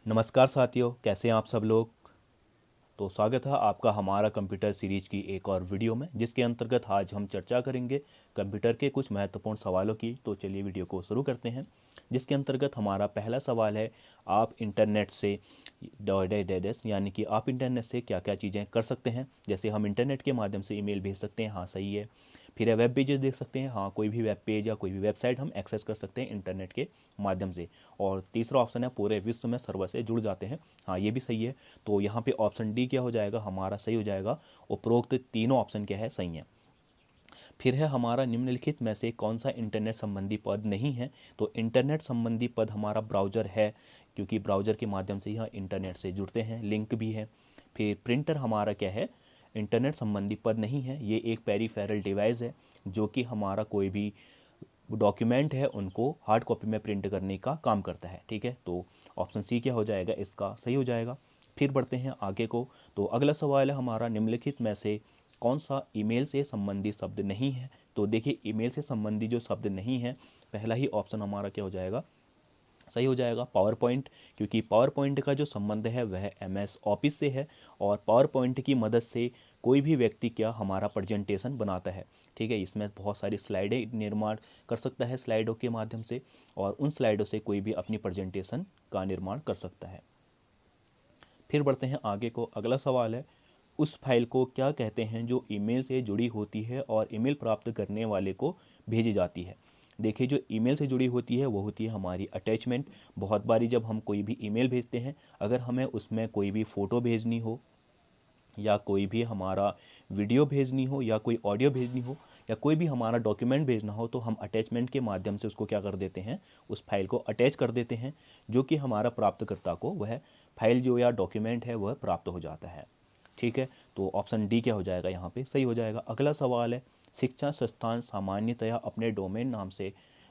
नमस्कार साथियों, कैसे हैं आप सब लोग। तो स्वागत है आपका हमारा कंप्यूटर सीरीज की एक और वीडियो में, जिसके अंतर्गत आज हम चर्चा करेंगे कंप्यूटर के कुछ महत्वपूर्ण सवालों की। तो चलिए वीडियो को शुरू करते हैं। जिसके अंतर्गत हमारा पहला सवाल है, आप इंटरनेट से यानी कि आप इंटरनेट से क्या क्या चीज़ें कर सकते हैं। जैसे हम इंटरनेट के माध्यम से ईमेल भेज सकते हैं, हाँ सही है। फिर वेब पेजेस देख सकते हैं, हाँ कोई भी वेब पेज या कोई भी वेबसाइट हम एक्सेस कर सकते हैं इंटरनेट के माध्यम से। और तीसरा ऑप्शन है, पूरे विश्व में सर्वर से जुड़ जाते हैं, हाँ ये भी सही है। तो यहाँ पे ऑप्शन डी क्या हो जाएगा, हमारा सही हो जाएगा। उपरोक्त तीनों ऑप्शन क्या है, सही है। फिर है हमारा, निम्नलिखित में से कौन सा इंटरनेट संबंधी पद नहीं है। तो इंटरनेट संबंधी पद हमारा ब्राउज़र है, क्योंकि ब्राउज़र के माध्यम से ही इंटरनेट से जुड़ते हैं, लिंक भी है। फिर प्रिंटर हमारा क्या है, इंटरनेट संबंधी पद नहीं है, ये एक पेरीफेरल डिवाइस है जो कि हमारा कोई भी डॉक्यूमेंट है उनको हार्ड कॉपी में प्रिंट करने का काम करता है। ठीक है, तो ऑप्शन सी क्या हो जाएगा, इसका सही हो जाएगा। फिर बढ़ते हैं आगे को। तो अगला सवाल है हमारा, निम्नलिखित में से कौन सा ईमेल से संबंधित शब्द नहीं है। तो देखिए, ईमेल से संबंधी जो शब्द नहीं है, पहला ही ऑप्शन हमारा क्या हो जाएगा, सही हो जाएगा, पावर पॉइंट। क्योंकि पावर पॉइंट का जो संबंध है वह MS ऑफिस से है, और पावर पॉइंट की मदद से कोई भी व्यक्ति क्या हमारा प्रेजेंटेशन बनाता है। ठीक है, इसमें बहुत सारी स्लाइडें निर्माण कर सकता है स्लाइडों के माध्यम से, और उन स्लाइडों से कोई भी अपनी प्रेजेंटेशन का निर्माण कर सकता है। फिर बढ़ते हैं आगे को। अगला सवाल है, उस फाइल को क्या कहते हैं जो ईमेल से जुड़ी होती है और ईमेल प्राप्त करने वाले को भेजी जाती है। देखिए, जो ईमेल से जुड़ी होती है वो होती है हमारी अटैचमेंट। बहुत बारी जब हम कोई भी ईमेल भेजते हैं, अगर हमें उसमें कोई भी फ़ोटो भेजनी हो, या कोई भी हमारा वीडियो भेजनी हो, या कोई ऑडियो भेजनी हो, या कोई भी हमारा डॉक्यूमेंट भेजना हो, तो हम अटैचमेंट के माध्यम से उसको क्या कर देते हैं, उस फाइल को अटैच कर देते हैं, जो कि हमारा प्राप्तकर्ता को वह फाइल जो या डॉक्यूमेंट है वह प्राप्त हो जाता है। ठीक है, तो ऑप्शन डी क्या हो जाएगा, यहाँ पे सही हो जाएगा। अगला सवाल है, शिक्षा संस्थान सामान्यतया अपने डोमेन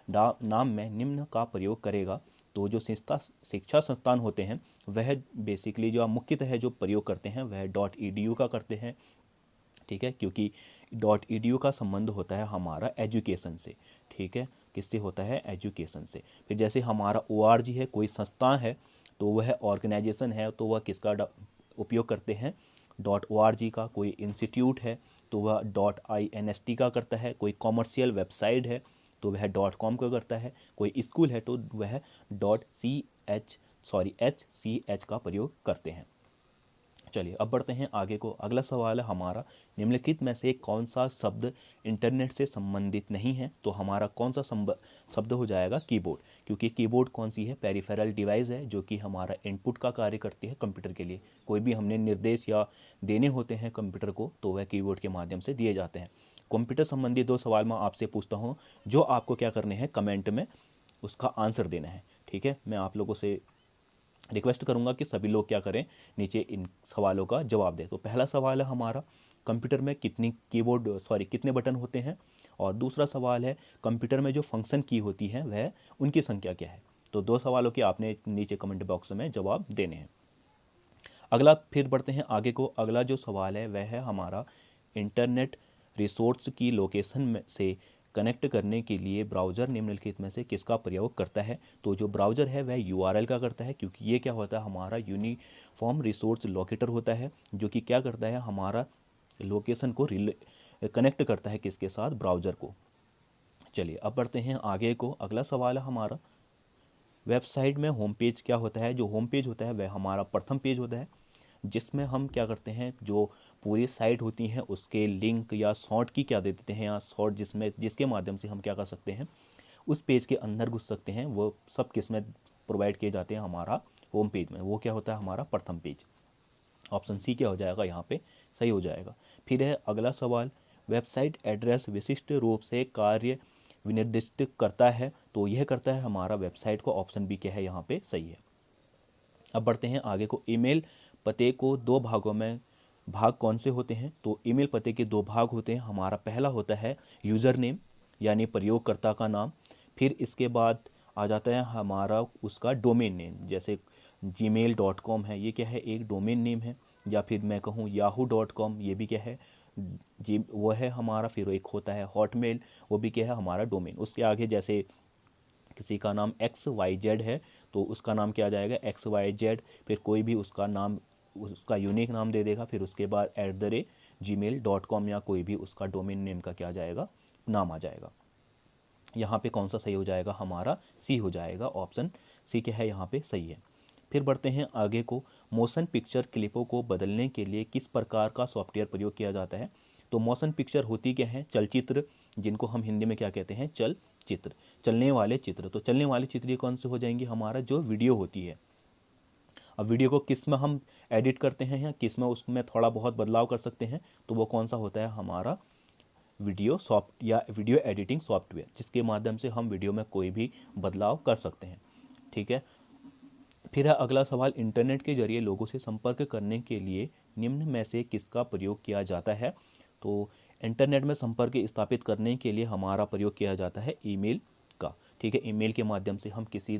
नाम में निम्न का प्रयोग करेगा। तो जो शिक्षा संस्थान होते हैं वह बेसिकली जो मुख्यतः जो प्रयोग करते हैं वह .edu का करते हैं। ठीक है, क्योंकि .edu का संबंध होता है हमारा एजुकेशन से। ठीक है, किससे होता है, एजुकेशन से। फिर जैसे हमारा ORG है, कोई संस्था है तो वह ऑर्गेनाइजेशन है, तो वह किसका उपयोग करते हैं, .org का। कोई इंस्टीट्यूट है तो वह .inst का करता है। कोई कॉमर्शियल वेबसाइट है तो वह .com का करता है। कोई स्कूल है तो वह HCH का प्रयोग करते हैं। चलिए अब बढ़ते हैं आगे को। अगला सवाल है हमारा, निम्नलिखित में से कौन सा शब्द इंटरनेट से संबंधित नहीं है। तो हमारा कौन सा शब्द हो जाएगा, कीबोर्ड। क्योंकि कीबोर्ड कौन सी है, पेरिफेरल डिवाइस है जो कि हमारा इनपुट का कार्य करती है कंप्यूटर के लिए। कोई भी हमने निर्देश या देने होते हैं कंप्यूटर को, तो वह कीबोर्ड के माध्यम से दिए जाते हैं। कंप्यूटर संबंधी दो सवाल मैं आपसे पूछता हूँ, जो आपको क्या करने हैं, कमेंट में उसका आंसर देना है। ठीक है, मैं आप लोगों से रिक्वेस्ट करूंगा कि सभी लोग क्या करें, नीचे इन सवालों का जवाब दें। तो पहला सवाल है हमारा, कंप्यूटर में कितने बटन होते हैं। और दूसरा सवाल है, कंप्यूटर में जो फंक्शन की होती है वह उनकी संख्या क्या है। तो दो सवालों के आपने नीचे कमेंट बॉक्स में जवाब देने हैं। अगला फिर बढ़ते हैं आगे को। अगला जो सवाल है वह है हमारा, इंटरनेट रिसोर्स की लोकेशन में से कनेक्ट करने के लिए ब्राउज़र निम्नलिखित में से किसका प्रयोग करता है। तो जो ब्राउज़र है वह URL का करता है, क्योंकि ये क्या होता है, हमारा यूनिफॉर्म रिसोर्स लोकेटर होता है, जो कि क्या करता है, हमारा लोकेशन को कनेक्ट करता है किसके साथ, ब्राउज़र को। चलिए अब बढ़ते हैं आगे को। अगला सवाल है हमारा, वेबसाइट में होम पेज क्या होता है। जो होम पेज होता है वह हमारा प्रथम पेज होता है, जिसमें हम क्या करते हैं, जो पूरी साइट होती हैं उसके लिंक या शॉर्ट की क्या दे देते हैं, या शॉर्ट जिसके माध्यम से हम क्या कर सकते हैं, उस पेज के अंदर घुस सकते हैं। वो सब किस में प्रोवाइड किए जाते हैं, हमारा होम पेज में। वो क्या होता है, हमारा प्रथम पेज। ऑप्शन सी क्या हो जाएगा, यहाँ पे सही हो जाएगा। फिर है अगला सवाल, वेबसाइट एड्रेस विशिष्ट रूप से कार्य विनिर्दिष्ट करता है। तो यह करता है हमारा वेबसाइट को। ऑप्शन बी क्या है, यहाँ पे सही है। अब बढ़ते हैं आगे को। ईमेल पते को दो भागों में भाग कौन से होते हैं। तो ईमेल पते के दो भाग होते हैं। हमारा पहला होता है यूज़र नेम, यानी प्रयोगकर्ता का नाम। फिर इसके बाद आ जाता है हमारा उसका डोमेन नेम, जैसे gmail.com है, ये क्या है, एक डोमेन नेम है। या फिर मैं कहूँ yahoo.com, ये भी क्या है, जी वो है हमारा। फिर एक होता है हॉटमेल, वो भी क्या है, हमारा डोमेन। उसके आगे जैसे किसी का नाम XYZ है तो उसका नाम क्या आ जाएगा XYZ, फिर कोई भी उसका नाम, उसका यूनिक नाम दे देगा, फिर उसके बाद @gmail.com या कोई भी उसका डोमेन नेम का क्या आ जाएगा, नाम आ जाएगा। यहाँ पे कौन सा सही हो जाएगा, हमारा सी हो जाएगा, ऑप्शन सी क्या है यहाँ पे सही है। फिर बढ़ते हैं आगे को, मोशन पिक्चर क्लिपों को बदलने के लिए किस प्रकार का सॉफ्टवेयर प्रयोग किया जाता है। तो मोशन पिक्चर होती क्या है, चलचित्र, जिनको हम हिंदी में क्या कहते हैं, चलचित्र, चलने वाले चित्र। तो चलने वाले चित्र ये कौन से हो जाएंगे, हमारा जो वीडियो होती है। अब वीडियो को किस में हम एडिट करते हैं या किस में उसमें थोड़ा बहुत बदलाव कर सकते हैं, तो वो कौन सा होता है, हमारा वीडियो सॉफ्ट या वीडियो एडिटिंग सॉफ्टवेयर, जिसके माध्यम से हम वीडियो में कोई भी बदलाव कर सकते हैं। ठीक है। फिर है अगला सवाल, इंटरनेट के जरिए लोगों से संपर्क करने के लिए निम्न में से किसका प्रयोग किया जाता है। तो इंटरनेट में संपर्क स्थापित करने के लिए हमारा प्रयोग किया जाता है ईमेल का। ठीक है, ईमेल के माध्यम से हम किसी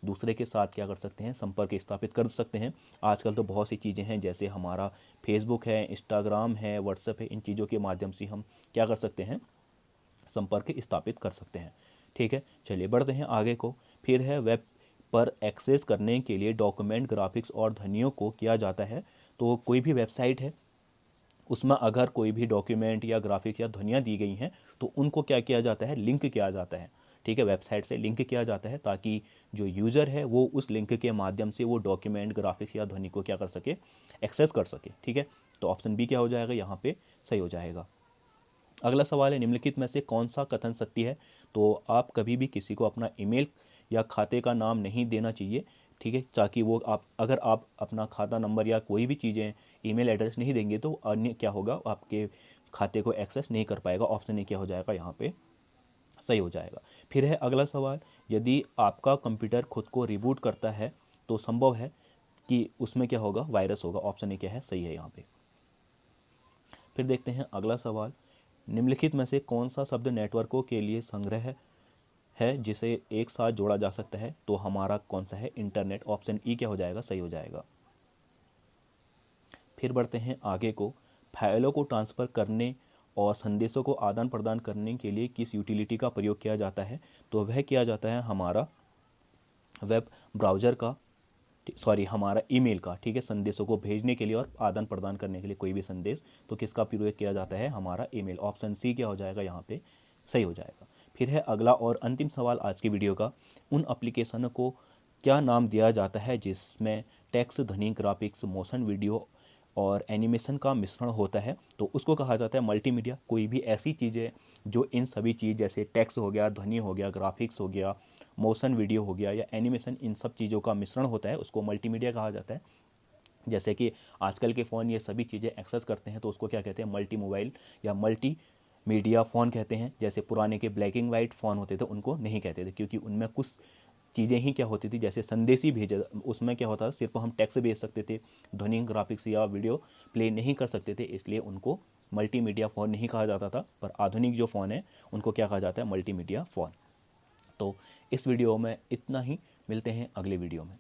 दूसरे के साथ क्या कर सकते हैं, संपर्क स्थापित कर सकते हैं। आजकल तो बहुत सी चीज़ें हैं, जैसे हमारा फेसबुक है, इंस्टाग्राम है, व्हाट्सएप है, इन चीज़ों के माध्यम से हम क्या कर सकते हैं, संपर्क स्थापित कर सकते हैं। ठीक है, चलिए बढ़ते हैं आगे को। फिर है वेब पर एक्सेस करने के लिए डॉक्यूमेंट, ग्राफिक्स और ध्वनियों को किया जाता है। तो कोई भी वेबसाइट है, उसमें अगर कोई भी डॉक्यूमेंट या ग्राफिक्स या ध्वनियाँ दी गई हैं तो उनको क्या किया जाता है, लिंक किया जाता है। ठीक है, वेबसाइट से लिंक किया जाता है ताकि जो यूज़र है वो उस लिंक के माध्यम से वो डॉक्यूमेंट, ग्राफिक्स या ध्वनि को क्या कर सके, एक्सेस कर सके। ठीक है, तो ऑप्शन बी क्या हो जाएगा, यहाँ पे सही हो जाएगा। अगला सवाल है, निम्नलिखित में से कौन सा कथन सत्य है। तो आप कभी भी किसी को अपना ईमेल या खाते का नाम नहीं देना चाहिए। ठीक है, ताकि वो अगर आप अपना खाता नंबर या कोई भी चीज़ें, ईमेल एड्रेस नहीं देंगे तो अन्य क्या होगा, आपके खाते को एक्सेस नहीं कर पाएगा। ऑप्शन ए क्या हो जाएगा, यहाँ पे सही हो जाएगा। फिर है अगला सवाल, यदि आपका कंप्यूटर खुद को रिबूट करता है तो संभव है कि उसमें क्या होगा, वायरस होगा। ऑप्शन ए क्या है, सही है यहाँ पे। फिर देखते हैं अगला सवाल, निम्नलिखित में से कौन सा शब्द नेटवर्कों के लिए संग्रह है जिसे एक साथ जोड़ा जा सकता है। तो हमारा कौन सा है, इंटरनेट। ऑप्शन ई क्या हो जाएगा, सही हो जाएगा। फिर बढ़ते हैं आगे को, फाइलों को ट्रांसफ़र करने और संदेशों को आदान प्रदान करने के लिए किस यूटिलिटी का प्रयोग किया जाता है। तो वह किया जाता है हमारा वेब ब्राउज़र का, सॉरी हमारा ईमेल का। ठीक है, संदेशों को भेजने के लिए और आदान प्रदान करने के लिए कोई भी संदेश, तो किसका प्रयोग किया जाता है, हमारा ईमेल। ऑप्शन सी क्या हो जाएगा, यहाँ पे सही हो जाएगा। फिर है अगला और अंतिम सवाल आज की वीडियो का, उन एप्लीकेशन को क्या नाम दिया जाता है जिसमें टेक्स्ट, ध्वनि, ग्राफिक्स, मोशन वीडियो और एनिमेशन का मिश्रण होता है। तो उसको कहा जाता है मल्टीमीडिया। कोई भी ऐसी चीज़ें जो इन सभी चीज़, जैसे टेक्स्ट हो गया, ध्वनि हो गया, ग्राफिक्स हो गया, मोशन वीडियो हो गया या एनिमेशन, इन सब चीज़ों का मिश्रण होता है, उसको मल्टीमीडिया कहा जाता है। जैसे कि आजकल के फ़ोन ये सभी चीज़ें एक्सेस करते हैं, तो उसको क्या कहते हैं, मल्टी मोबाइल या मल्टी मीडिया फ़ोन कहते हैं। जैसे पुराने के ब्लैक एंड वाइट फ़ोन होते थे, उनको नहीं कहते थे, क्योंकि उनमें कुछ चीज़ें ही क्या होती थी, जैसे संदेश ही भेजा, उसमें क्या होता था, सिर्फ हम टेक्स्ट भेज सकते थे, ध्वनि, ग्राफिक्स या वीडियो प्ले नहीं कर सकते थे, इसलिए उनको मल्टीमीडिया फ़ोन नहीं कहा जाता था। पर आधुनिक जो फ़ोन है उनको क्या कहा जाता है, मल्टीमीडिया फ़ोन। तो इस वीडियो में इतना ही, मिलते हैं अगले वीडियो में।